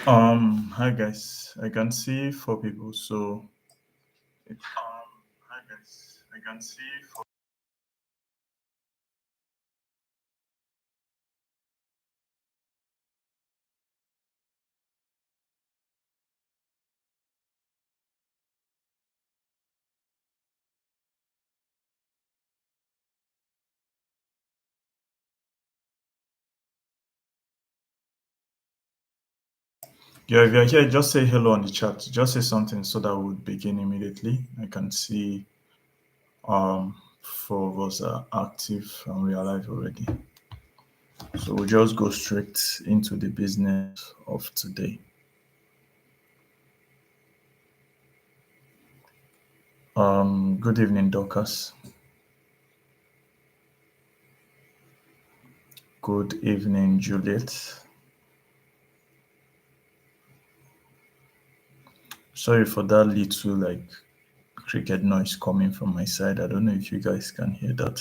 Hi guys. I can see four people. So, hi guys. I can see four. Yeah, if you're here, just say hello on the chat. Just say something so that we'll begin immediately. I can see four of us are active and we are live already. So we'll just go straight into the business of today. Good evening, Dorcas. Good evening, Juliet. Sorry for that little cricket noise coming from my side. I don't know if you guys can hear that.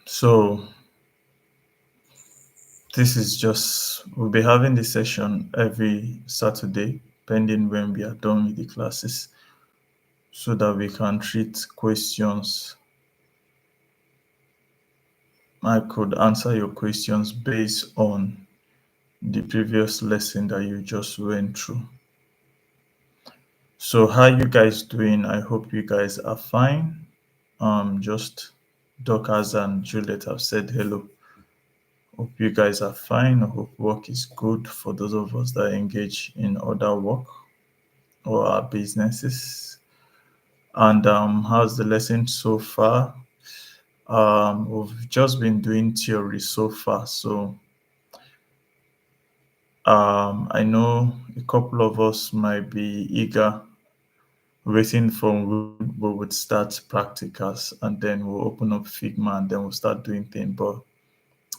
So this is just we'll be having this session every Saturday, pending when we are done with the classes, so that we can treat questions. I could answer your questions based on the previous lesson that you just went through. So how you guys doing? I hope you guys are fine. Just Dorcas and Juliet have said hello. Hope you guys are fine. I hope work is good for those of us that engage in other work or our businesses. And how's the lesson so far? We've just been doing theory so far. So I know a couple of us might be eager, waiting for when we would start practicals and then we'll open up Figma and then we'll start doing things. But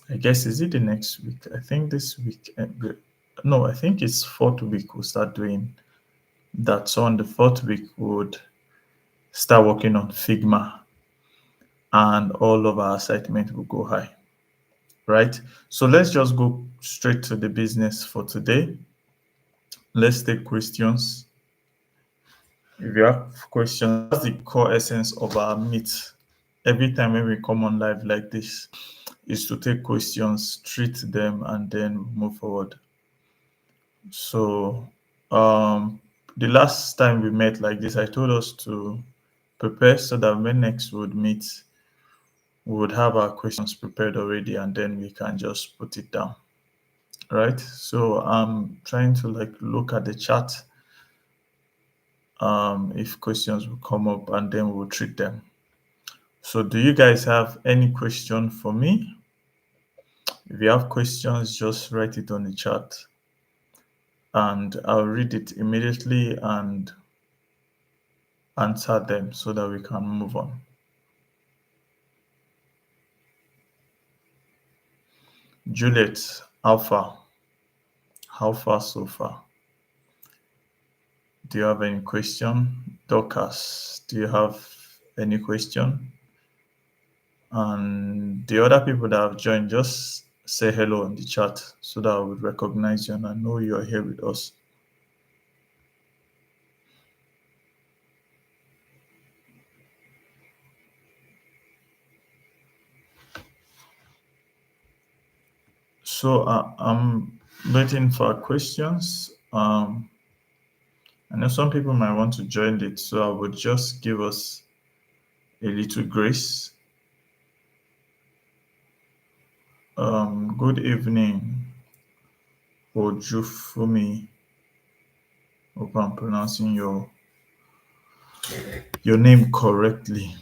I guess is it the next week? I think this week. No, I think it's fourth week we'll start doing that. So on the fourth week we would start working on Figma and all of our assignment will go high. Right? So let's just go straight to the business for today. Let's take questions. If you have questions, that's the core essence of our meet. Every time when we come on live like this, is to take questions, treat them, and then move forward. So, the last time we met like this, I told us to prepare so that when next we would meet, we would have our questions prepared already, and then we can just put it down. Right? So I'm trying to look at the chat, if questions will come up, and then we'll treat them. So do you guys have any question for me? If you have questions, just write it on the chat and I'll read it immediately and answer them so that we can move on. Juliet, how far? How far so far? Do you have any question? Dorcas, do you have any question? And the other people that have joined, just say hello in the chat so that I would recognize you and I know you are here with us. So I'm waiting for questions. I know some people might want to join it, so I would just give us a little grace. Good evening, Ojufumi. Hope I'm pronouncing your name correctly.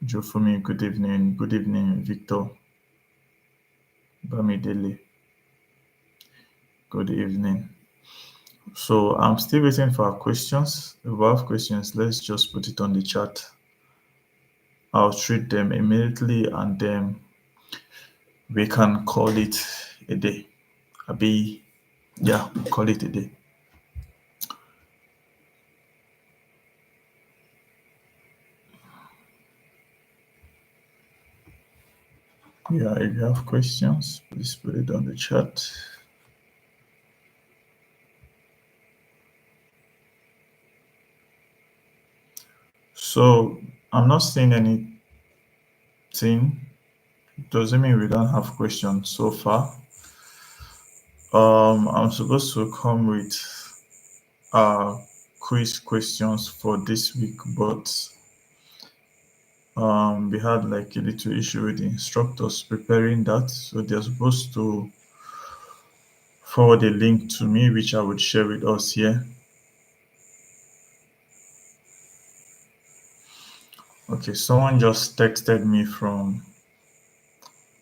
Ojufumi, good evening. Good evening, Victor Bamidele. Good evening. So I'm still waiting for our questions. If we have questions, let's just put it on the chat. I'll treat them immediately and then we can call it a day. Abi, yeah, call it a day. Yeah, if you have questions, please put it on the chat. So I'm not seeing anything. Doesn't mean we don't have questions so far. I'm supposed to come with quiz questions for this week, but we had like a little issue with the instructors preparing that, so they're supposed to forward a link to me, which I would share with us here. Okay, someone just texted me from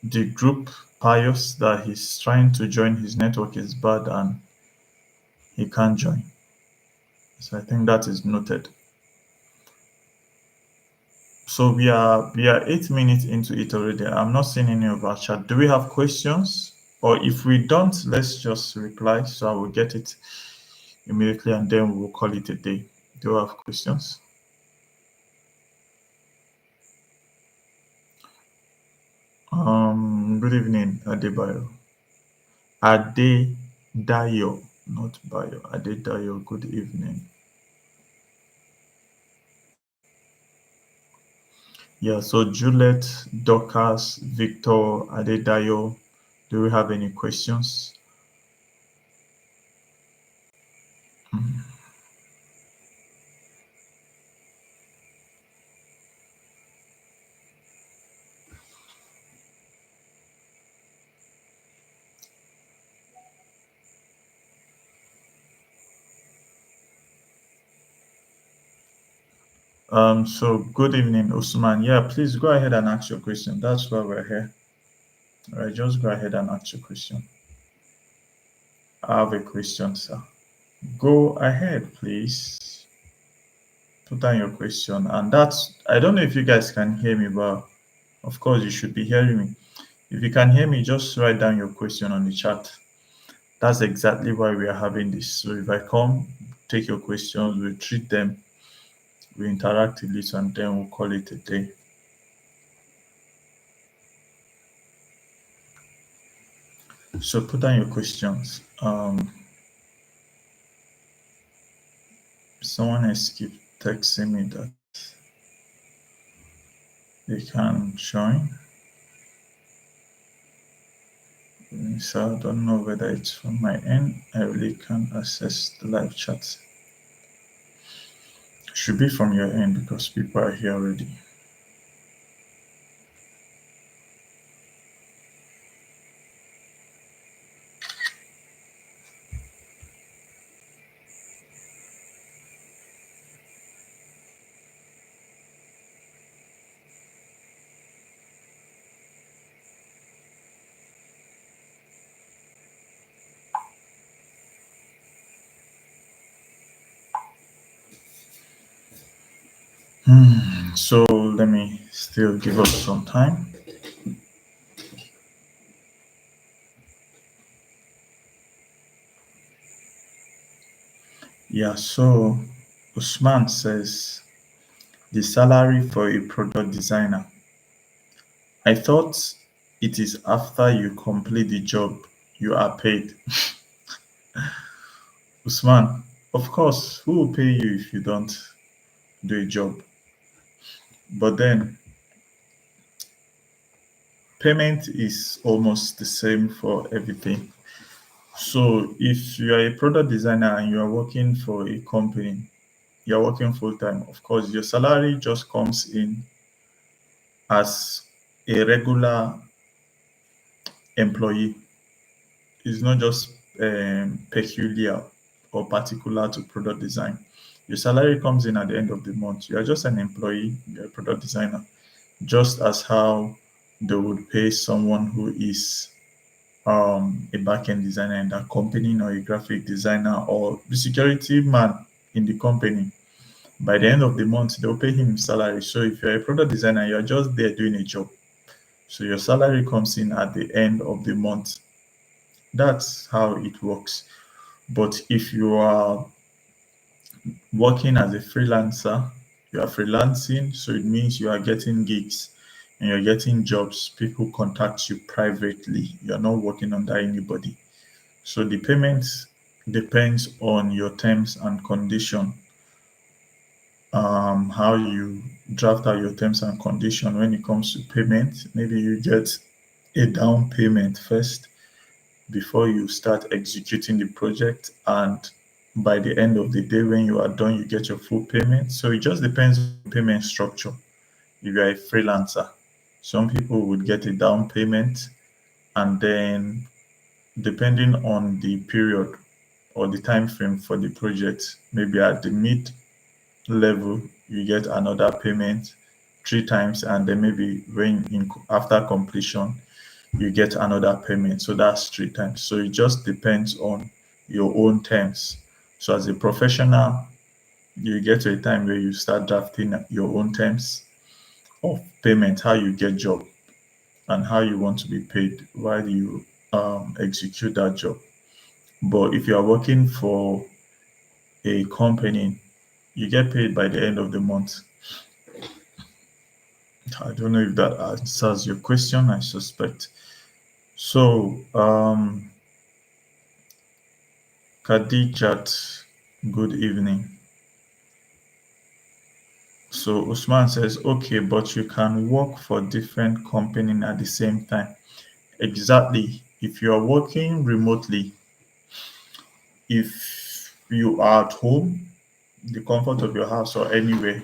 the group, Pius, that he's trying to join, his network is bad and he can't join. So I think that is noted. So we are 8 minutes into it already. I'm not seeing any of our chat. Do we have questions? Or if we don't, let's just reply. So I will get it immediately and then we will call it a day. Do you have questions? Good evening, Adebayo. Adedayo, not Bayo. Adedayo, good evening. Yeah, so Juliet, Dorcas, Victor, Adedayo, do we have any questions? So good evening, Usman. Yeah, please go ahead and ask your question. That's why we're here. All right, just go ahead and ask your question. I have a question, sir. Go ahead, please. Put down your question. And that's, I don't know if you guys can hear me, but of course you should be hearing me. If you can hear me, just write down your question on the chat. That's exactly why we are having this. So if I come, take your questions, we treat them, we interact with it, and then we'll call it a day. So put down your questions. Someone has keep texting me that they can join. So I don't know whether it's from my end. I really can't access the live chat. Should be from your end because people are here already. So let me still give us some time. Yeah, so Usman says the salary for a product designer. I thought it is after you complete the job you are paid. Usman, of course, who will pay you if you don't do a job? But then payment is almost the same for everything. So if you are a product designer and you are working for a company, you're working full time, of course, your salary just comes in as a regular employee. It's not just peculiar or particular to product design. Your salary comes in at the end of the month. You are just an employee, you're a product designer, just as how they would pay someone who is a back-end designer in that company or a graphic designer or the security man in the company. By the end of the month, they'll pay him salary. So if you're a product designer, you're just there doing a job. So your salary comes in at the end of the month. That's how it works. But if you are working as a freelancer, you are freelancing, so it means you are getting gigs and you're getting jobs. People contact you privately. You're not working under anybody. So the payment depends on your terms and condition, how you draft out your terms and condition when it comes to payment. Maybe you get a down payment first before you start executing the project, and by the end of the day when you are done you get your full payment. So it just depends on the payment structure. If you are a freelancer, some people would get a down payment, and then depending on the period or the time frame for the project, maybe at the mid level you get another payment three times, and then maybe when in after completion you get another payment. So that's three times. So it just depends on your own terms. So as a professional, you get to a time where you start drafting your own terms of payment, how you get job and how you want to be paid while you execute that job. But if you are working for a company, you get paid by the end of the month. I don't know if that answers your question. I suspect. So, Khadijat, good evening. So Usman says, okay, but you can work for different company at the same time. Exactly. If you are working remotely, if you are at home, the comfort of your house or anywhere,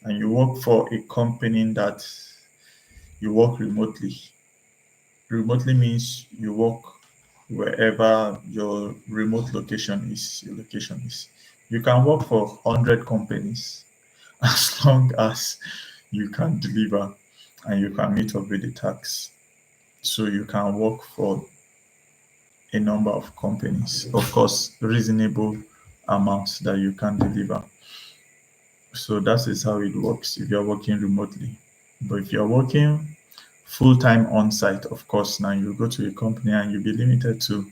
and you work for a company that you work remotely. Remotely means you work wherever your remote location is, your location is. You can work for 100 companies as long as you can deliver and you can meet up with the tax. So you can work for a number of companies, of course, reasonable amounts that you can deliver. So that is how it works if you're working remotely. But if you're working full time on site, of course, now you go to a company and you'll be limited to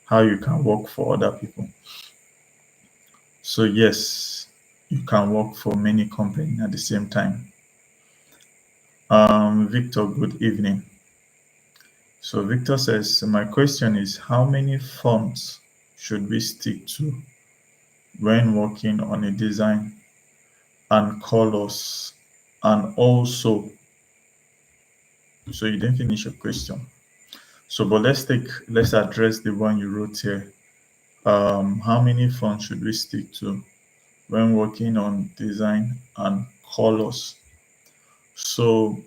how you can work for other people. So, yes, you can work for many companies at the same time. Victor, good evening. So Victor says, my question is, how many fonts should we stick to when working on a design and colors? And also, so you didn't finish your question. So, but let's address the one you wrote here. How many fonts should we stick to when working on design and colors? So,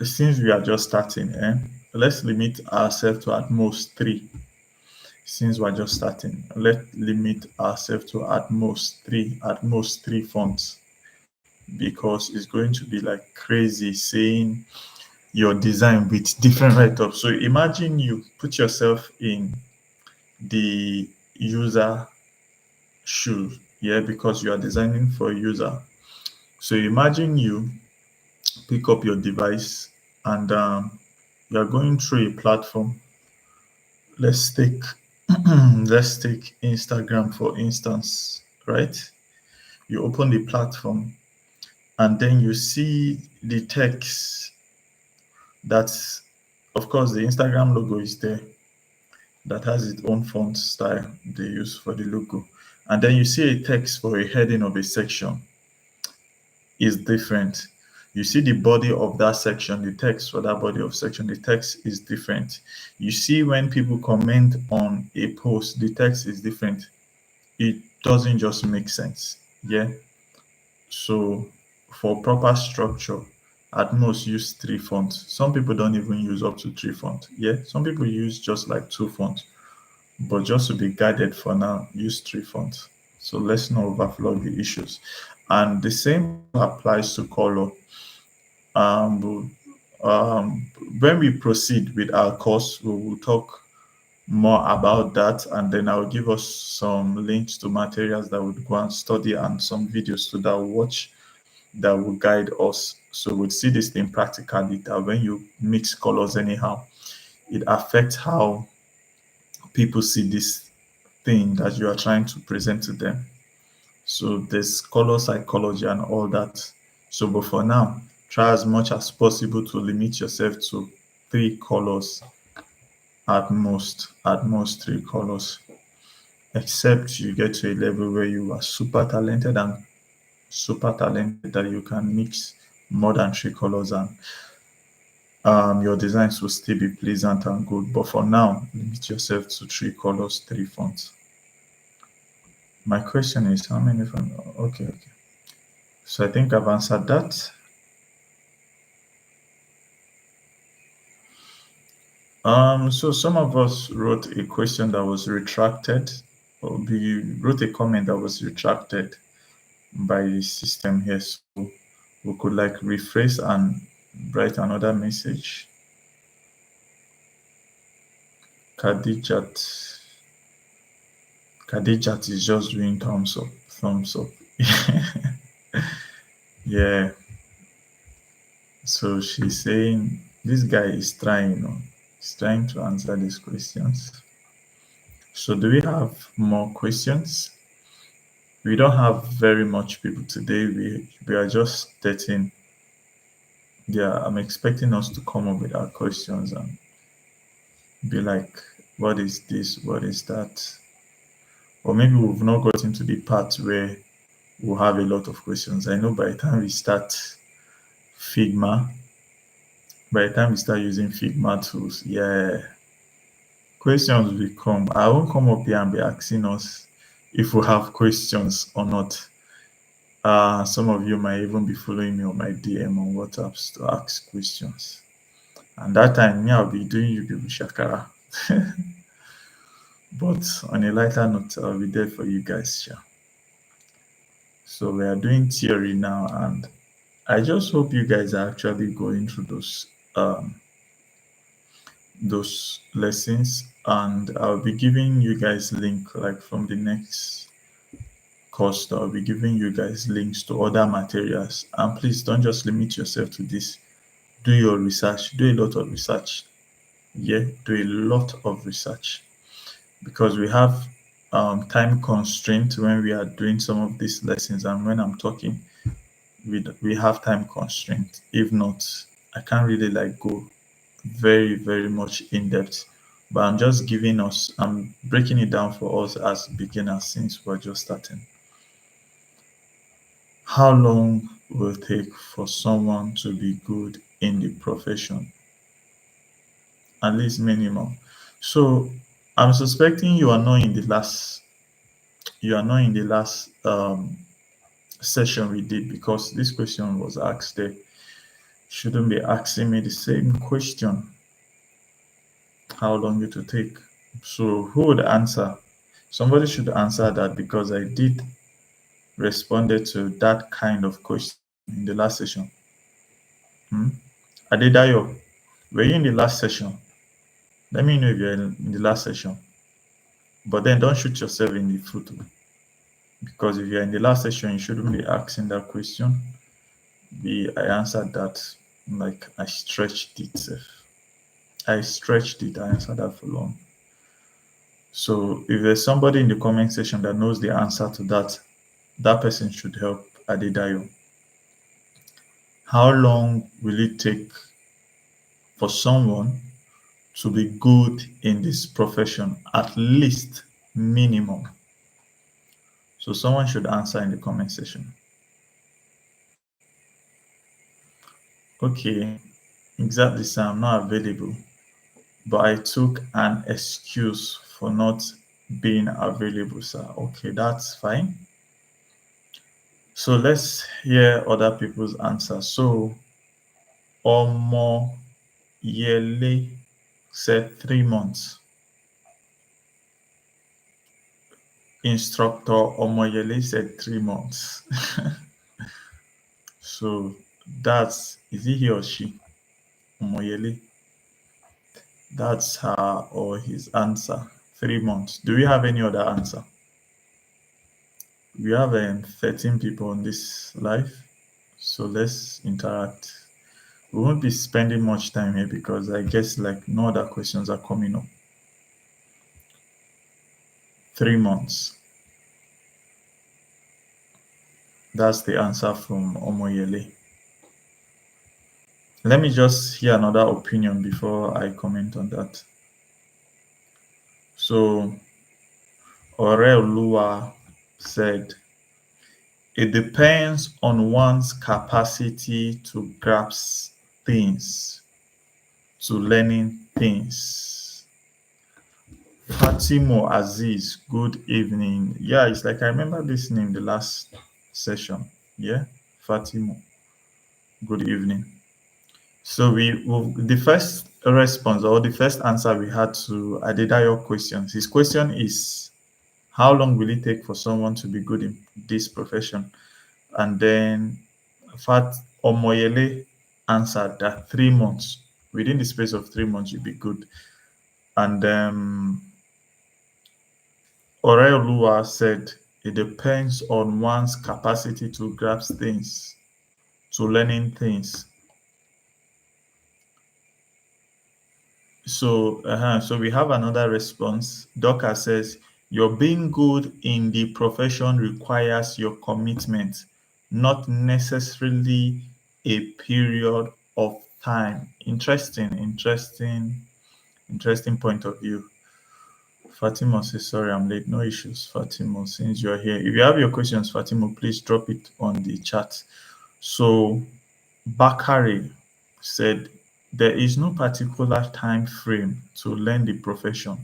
since we are just starting, let's limit ourselves to at most three. Since we're just starting, let's limit ourselves to at most three fonts, because it's going to be like crazy saying your design with different write-ups. So imagine you put yourself in the user shoes, yeah, because you are designing for a user. So imagine you pick up your device and you are going through a platform. Let's take Let's take Instagram for instance, right? You open the platform and then you see the text. That's, of course, the Instagram logo is there, that has its own font style they use for the logo. And then you see a text for a heading of a section is different. You see the body of that section, the text for that body of section, the text is different. You see when people comment on a post, the text is different. It doesn't just make sense. Yeah. So for proper structure, at most use three fonts. Some people don't even use up to three fonts. Yeah. Some people use just like two fonts. But just to be guided for now, use three fonts. So let's not overflow the issues. And the same applies to color. Um, when we proceed with our course, we will talk more about that, and then I'll give us some links to materials that would go and study and some videos to that we'll watch that will guide us. So we'll see this thing practically that when you mix colors anyhow, it affects how people see this thing that you are trying to present to them. So there's color psychology and all that. So, but for now, try as much as possible to limit yourself to three colors at most three colors, except you get to a level where you are super talented that you can mix more than three colors and your designs will still be pleasant and good. But for now, limit yourself to three colors, three fonts. My question is how many fonts? Okay, okay. So I think I've answered that. So some of us wrote a question that was retracted, or we wrote a comment that was retracted by the system here. So we could like rephrase and write another message. Khadijat. Khadijat is just doing thumbs up, thumbs up. Yeah. So she's saying this guy is trying, he's trying to answer these questions. So do we have more questions? We don't have very much people today. We are just 13. Yeah, I'm expecting us to come up with our questions and be like, what is this? What is that? Or maybe we've not gotten to the part where we'll have a lot of questions. I know by the time we start Figma, by the time we start using Figma tools, yeah, questions will come. I won't come up here and be asking us if we have questions or not. Some of you might even be following me on my DM on WhatsApp to ask questions. And that time, me, I'll be doing you people shakara. But on a lighter note, I'll be there for you guys. Yeah. So we are doing theory now, and I just hope you guys are actually going through those lessons. And I'll be giving you guys link like from the next course. I'll be giving you guys links to other materials. And please don't just limit yourself to this. Do your research. Do a lot of research. Yeah, do a lot of research because we have time constraint when we are doing some of these lessons, and when I'm talking, we have time constraint. If not, I can't really like go very much in depth. But I'm breaking it down for us as beginners since we're just starting. How long will it take for someone to be good in the profession? At least minimum. So I'm suspecting you are not in the last session we did because this question was asked there. Shouldn't be asking me the same question. How long it will take? So who would answer? Somebody should answer that because I did responded to that kind of question in the last session. Hmm? Adedayo, were you in the last session? Let me know if you're in the last session. But then don't shoot yourself in the foot because if you're in the last session, you shouldn't be asking that question. I answered that like I stretched it. I stretched it. I answered that for long. So if there's somebody in the comment section that knows the answer to that, that person should help Adedayo. How long will it take for someone to be good in this profession? At least minimum. So someone should answer in the comment section. Okay, exactly, sir. I'm not available, but I took an excuse for not being available, sir. Okay, that's fine. So let's hear other people's answers. So Omo Yele said 3 months. Instructor Omoyele said 3 months. So that's, is it he or she? Omoyele. That's her or his answer. 3 months. Do we have any other answer? We have 13 people on this live. So let's interact. We won't be spending much time here because I guess like no other questions are coming up. 3 months. That's the answer from Omoyele. Let me just hear another opinion before I comment on that. So Oreoluwa said, it depends on one's capacity to grasp things, to learning things. Fatimo Aziz, good evening. Yeah, it's like I remember this name the last session. Yeah, Fatimo, good evening. So the first response or the first answer we had to Adedayo questions. His question is, how long will it take for someone to be good in this profession? And then Fat Omoyele answered that 3 months. Within the space of 3 months, you'll be good. And Oreoluwa said it depends on one's capacity to grasp things, to learning things. So we have another response. Doka says, your being good in the profession requires your commitment, not necessarily a period of time. Interesting point of view. Fatima says, sorry, I'm late. No issues, Fatima, since you're here. If you have your questions, Fatima, please drop it on the chat. So Bakari said, there is no particular time frame to learn the profession,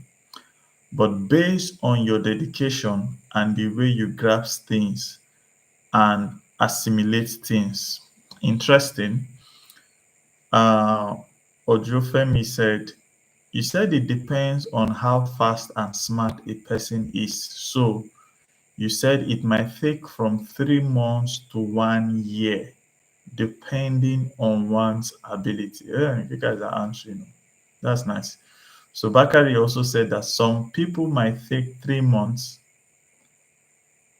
but based on your dedication and the way you grasp things and assimilate things. Interesting. Ojofemi said, you said it depends on how fast and smart a person is. So you said it might take from 3 months to 1 year, depending on one's ability. Yeah, you guys are answering. That's nice. So Bakari also said that some people might take 3 months.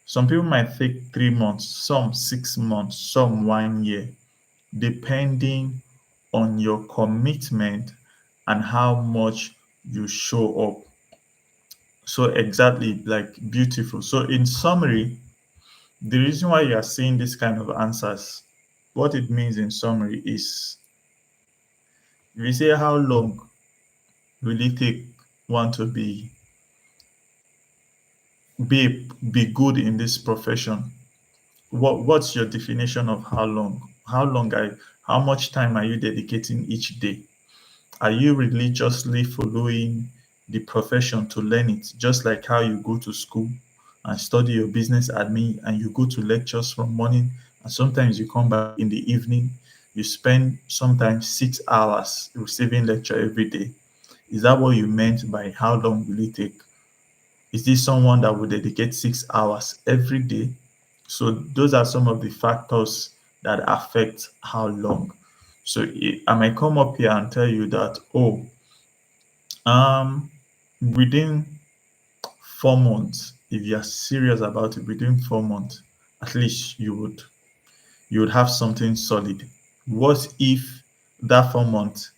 Some people might take 3 months, some 6 months, some 1 year, depending on your commitment and how much you show up. So exactly, like beautiful. So in summary, the reason why you are seeing this kind of answers, what it means in summary is, if you say how long will it take one to be good in this profession, what's your definition of how long? How much time are you dedicating each day? Are you religiously following the profession to learn it, just like how you go to school and study your business admin and you go to lectures from morning and sometimes you come back in the evening, you spend sometimes 6 hours receiving lecture every day? Is that what you meant by how long will it take? Is this someone that would dedicate 6 hours every day? So those are some of the factors that affect how long. So I might come up here and tell you that, oh, within 4 months, if you're serious about it, within 4 months, at least you would have something solid. What if that 4 months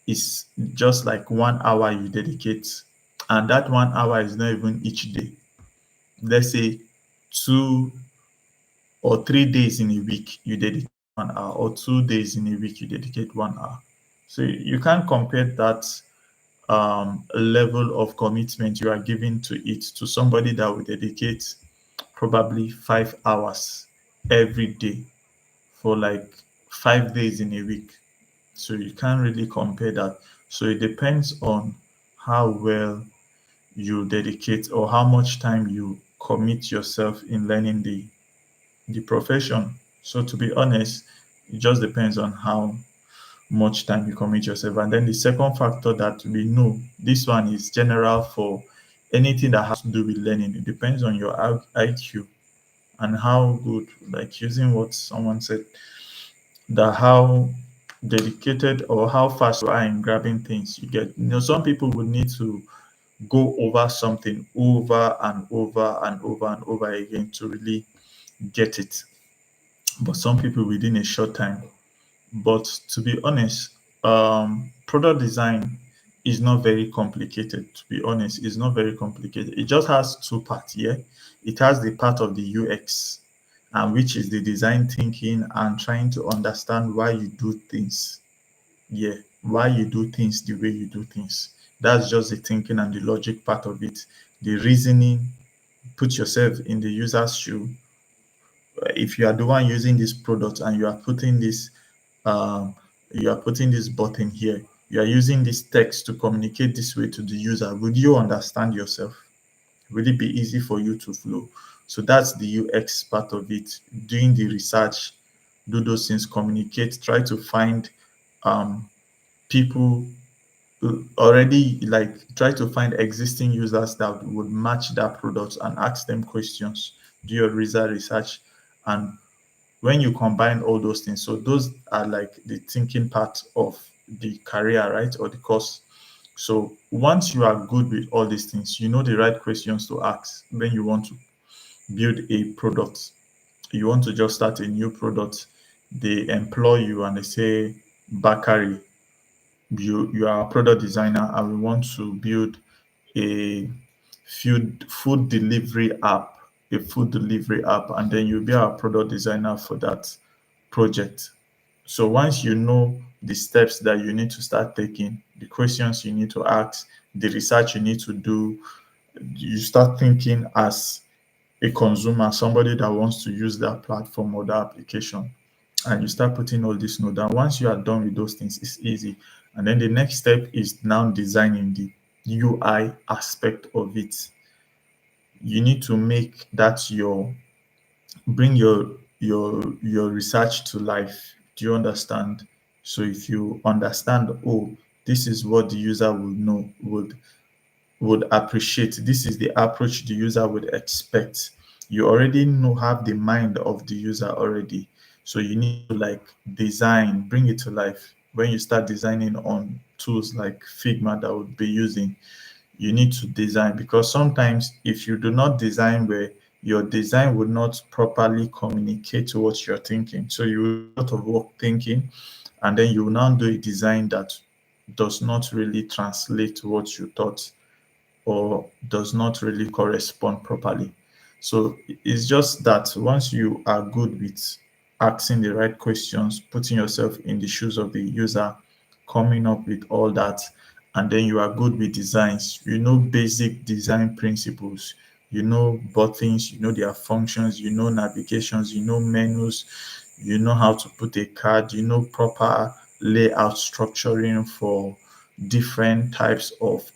is just like 1 hour you dedicate and that 1 hour is not even each day. Let's say 2 or 3 days in a week you dedicate 1 hour, or 2 days in a week you dedicate 1 hour. So you can't compare that level of commitment you are giving to it to somebody that will dedicate probably 5 hours every day for like 5 days in a week. So you can't really compare that. So it depends on how well you dedicate or how much time you commit yourself in learning the profession. So to be honest, it just depends on how much time you commit yourself. And then the second factor that we know, this one is general for anything that has to do with learning. It depends on your IQ and how good, like using what someone said, that how dedicated or how fast you are in grabbing things you get. Some people would need to go over something over and over and over and over again to really get it. But some people within a short time. But to be honest, product design is not very complicated. To be honest, it's not very complicated. It just has two parts. Yeah, it has the part of the UX, and which is the design thinking and trying to understand why you do things. Yeah, why you do things the way you do things. That's just the thinking and the logic part of it. The reasoning, put yourself in the user's shoe. If you are the one using this product and um, you are putting this button here, you are using this text to communicate this way to the user, would you understand yourself? Will it be easy for you to flow? So that's the UX part of it. Doing the research, do those things, communicate, try to find um, people already, like try to find existing users that would match that product and ask them questions, do your research. And when you combine all those things, so those are like the thinking part of the career, right, or the course. So once you are good with all these things, you know the right questions to ask when you want to build a product. You want to just start a new product, they employ you and they say, Bakari, you are a product designer and we want to build a food delivery app, and then you'll be our product designer for that project. So once you know the steps that you need to start taking, the questions you need to ask, the research you need to do, you start thinking as a consumer, somebody that wants to use that platform or that application, and you start putting all this note down. Once you are done with those things, it's easy. And then the next step is now designing the UI aspect of it. You need to make that bring your research to life. Do you understand? So if you understand, oh, this is what the user would know, would appreciate, this is the approach the user would expect, you already know, have the mind of the user already. So you need to like design, bring it to life. When you start designing on tools like Figma that would be using, you need to design, because sometimes if you do not design where your design would not properly communicate what you're thinking, so you will do a lot of work thinking, and then you will now do a design that does not really translate to what you thought, or does not really correspond properly. So it's just that once you are good with asking the right questions, putting yourself in the shoes of the user, coming up with all that, and then you are good with designs, you know basic design principles, you know buttons, you know their functions, you know navigations, you know menus, you know how to put a card, you know proper layout structuring for different types of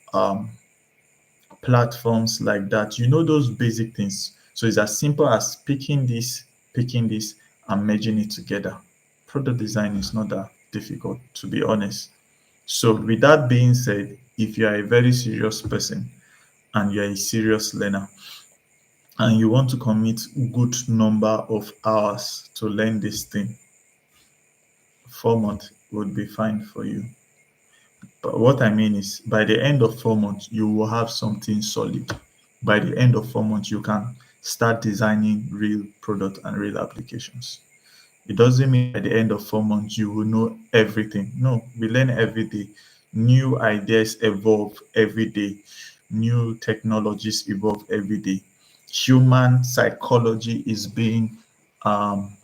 platforms like that. You know those basic things. So it's as simple as picking this, and merging it together. Product design is not that difficult, to be honest. So with that being said, if you are a very serious person and you are a serious learner and you want to commit good number of hours to learn this thing, 4 months would be fine for you. But what I mean is, by the end of 4 months, you will have something solid. By the end of 4 months, you can start designing real product and real applications. It doesn't mean by the end of 4 months you will know everything. No, we learn every day. New ideas evolve every day. new technologies evolve every day. Human psychology is being um,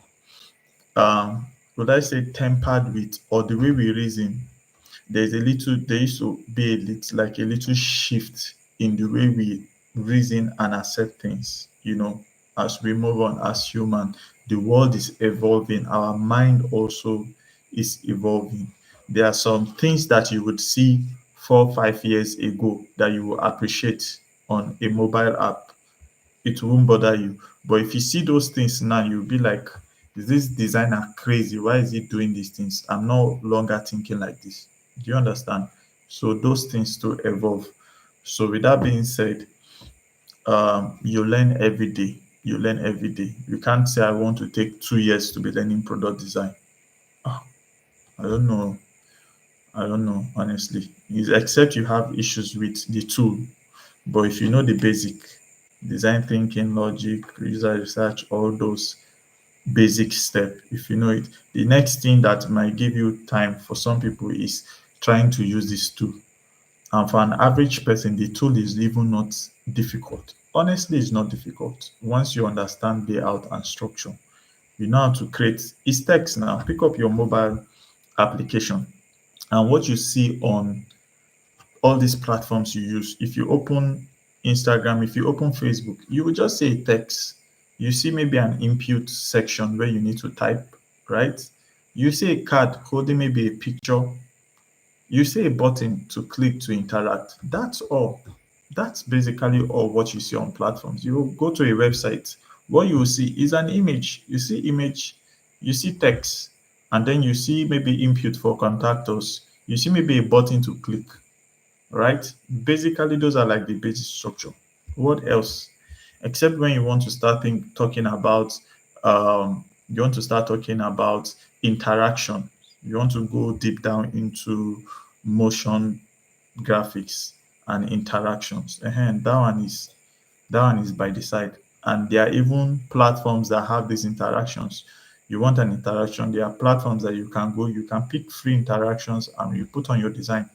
would I say tempered with, or the way we reason, there used to be a little shift in the way we reason and accept things, as we move on as human. The world is evolving, our mind also is evolving. There are some things that you would see 4 5 years ago that you will appreciate on a mobile app. It won't bother you. But if you see those things now, you'll be like, is this designer crazy? Why is he doing these things? I'm no longer thinking like this. Do you understand? So those things to evolve. So with that being said, you learn every day. You learn every day. You can't say I want to take 2 years to be learning product design. Ah, I don't know. I don't know, honestly. Except you have issues with the tool. But if you know the basic design thinking, logic, user research, all those basic step, if you know it, the next thing that might give you time for some people is trying to use this tool. And for an average person, the tool is even not difficult. Honestly, it's not difficult. Once you understand layout and structure, you know how to create. It's text now. Pick up your mobile application, and what you see on all these platforms you use. If you open Instagram, if you open Facebook, you will just say text. You see maybe an input section where you need to type, right? You see a card holding maybe a picture. You see a button to click to interact. That's all. That's basically all what you see on platforms. You go to a website, what you will see is an image. You see image, you see text, and then you see maybe input for contact us. You see maybe a button to click, right? Basically, those are like the basic structure. What else? Except when you want to start talking about, you want to start talking about interaction. You want to go deep down into motion graphics and interactions. And that one is by the side. And there are even platforms that have these interactions. You want an interaction, there are platforms that you can go, you can pick free interactions and you put on your design.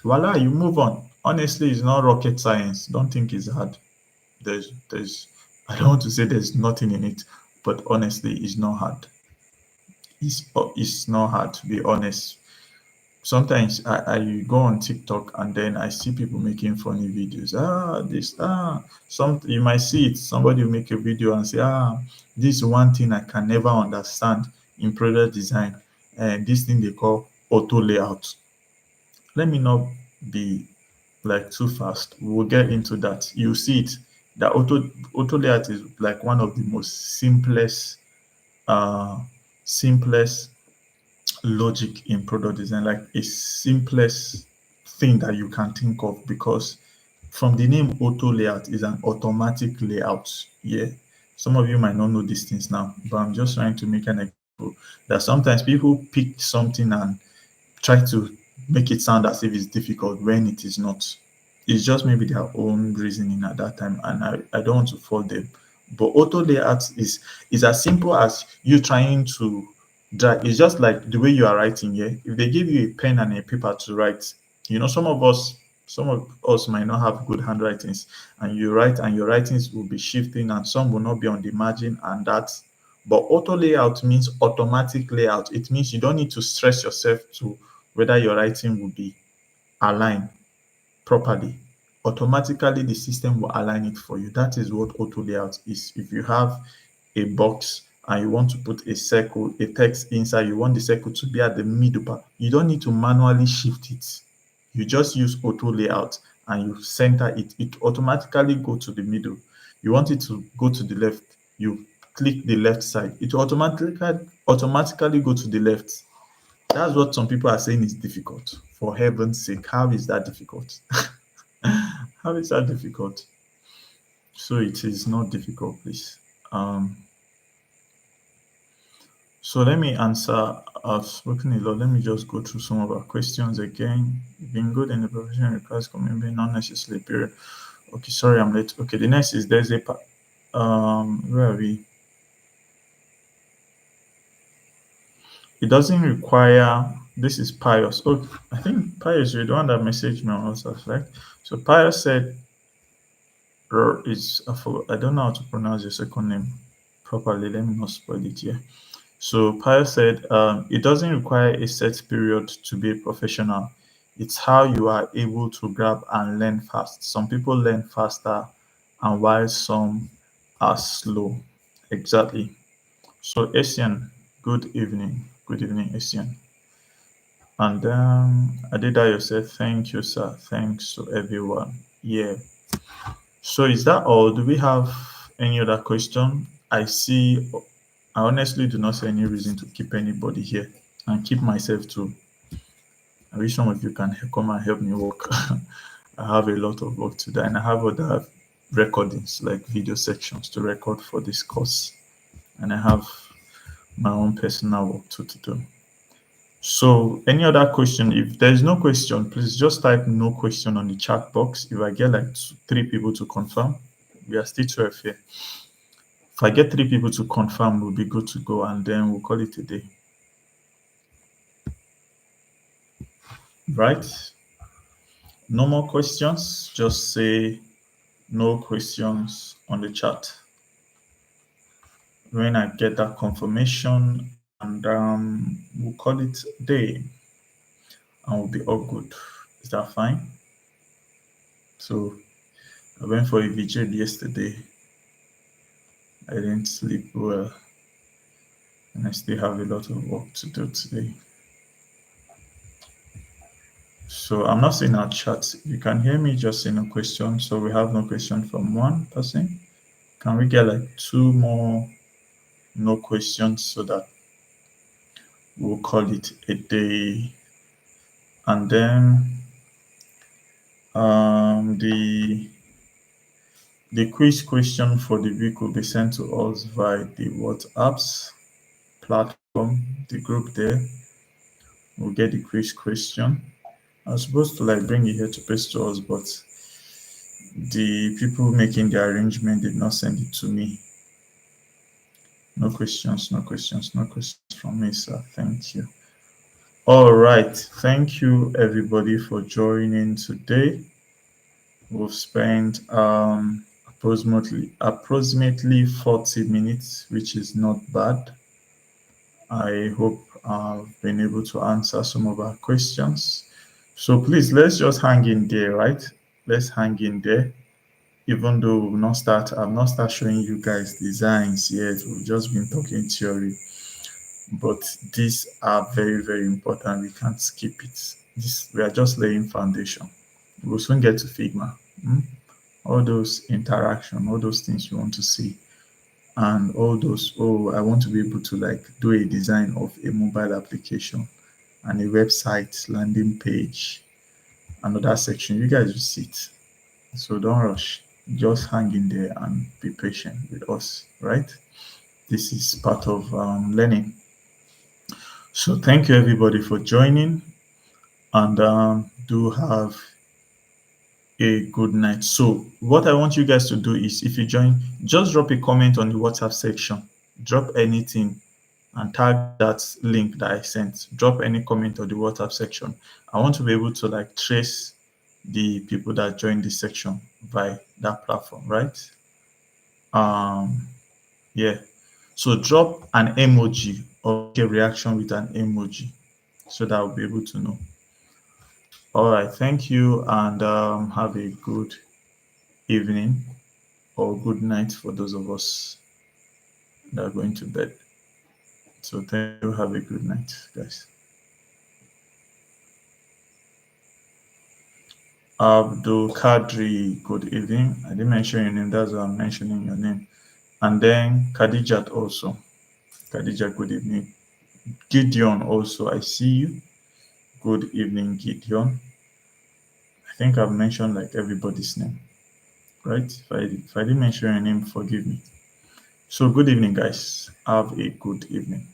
Voila, you move on. Honestly, it's not rocket science. Don't think it's hard. There's I don't want to say there's nothing in it, but honestly, it's not hard. It's not hard, to be honest. Sometimes I go on TikTok and then I see people making funny videos. Some you might see it. Somebody will make a video and say, this is one thing I can never understand in product design, and this thing they call auto layout. Let me not be like too fast. We'll get into that. You see it. The auto layout is like one of the most uh simplest logic in product design, like a simplest thing that you can think of, because from the name auto layout is an automatic layout. Yeah. Some of you might not know these things now, but I'm just trying to make an example that sometimes people pick something and try to make it sound as if it's difficult when it is not. It's just maybe their own reasoning at that time, and I don't want to fault them. But auto layout is as simple as you trying to drag. It's just like the way you are writing here. If they give you a pen and a paper to write, some of us might not have good handwritings, and you write and your writings will be shifting, and some will not be on the margin, and that. But auto layout means automatic layout. It means you don't need to stress yourself to whether your writing will be aligned properly. Automatically, the system will align it for you. That is what auto layout is. If you have a box and you want to put a circle, a text inside, you want the circle to be at the middle part, you don't need to manually shift it. You just use auto layout and you center it. It automatically go to the middle. You want it to go to the left, you click the left side. It will automatically go to the left. That's what some people are saying is difficult. For heaven's sake, how is that difficult? How is that difficult? So it is not difficult, please. So let me answer. I've spoken a lot. Let me just go through some of our questions again. Being good in the profession requires commitment, not necessarily period. Okay, sorry, I'm late. Okay, the next is there's a where are we? It doesn't require. This is Pius. Oh, I think Pius, you're the one that messaged me on WhatsApp, right? So Pius said, I don't know how to pronounce your second name properly. Let me not spoil it here. So Pius said, it doesn't require a set period to be a professional. It's how you are able to grab and learn fast. Some people learn faster, and while some are slow. Exactly. So Asian, good evening. Good evening, Asian. And Adedayo said, thank you, sir. Thanks to everyone. Yeah. So is that all? Do we have any other question? I honestly do not see any reason to keep anybody here and keep myself too. I wish some of you can come and help me work. I have a lot of work to do, and I have other recordings like video sections to record for this course, and I have my own personal work to do. So, any other question? If there is no question, please just type no question on the chat box. If I get like three people to confirm, we are still 12 here. If I get three people to confirm, we'll be good to go, and then we'll call it a day. Right? No more questions. Just say no questions on the chat. When I get that confirmation, and we'll call it a day, and we'll be all good. Is that fine? So I went for a vigil yesterday. I didn't sleep well, and I still have a lot of work to do today. So I'm not seeing our chat. You can hear me, just say no question. So we have no question from one person. Can we get like two more no questions so that we'll call it a day? And then the quiz question for the week will be sent to us via the WhatsApps platform, the group there. We'll get the quiz question. I was supposed to like bring it here to paste to us, but the people making the arrangement did not send it to me. No questions, no questions, no questions from me, sir. Thank you. All right. Thank you, everybody, for joining today. We've spent approximately 40 minutes, which is not bad. I hope I've been able to answer some of our questions. So please, let's just hang in there, right? Let's hang in there. Even though I've not start showing you guys designs yet. We've just been talking theory. But these are very, very important. We can't skip it. We are just laying foundation. We'll soon get to Figma. All those interaction, all those things you want to see, and all those, oh, I want to be able to like do a design of a mobile application and a website landing page, another section. You guys will see it. So don't rush. Just hang in there and be patient with us, right? This is part of learning. So thank you everybody for joining, and do have a good night. So what I want you guys to do is, if you join, just drop a comment on the WhatsApp section. Drop anything and tag that link that I sent. Drop any comment on the WhatsApp section. I want to be able to like trace the people that joined this section by that platform, right? Yeah. So drop an emoji or a reaction with an emoji so that I'll be able to know. All right. Thank you, and have a good evening or good night for those of us that are going to bed. So thank you. Have a good night, guys. Abdul Kadri, good evening. I didn't mention your name, that's why I'm mentioning your name. And then Khadijat also. Khadija, good evening. Gideon also, I see you. Good evening, Gideon. I think I've mentioned like everybody's name, right? If I didn't mention your name, forgive me. So good evening, guys. Have a good evening.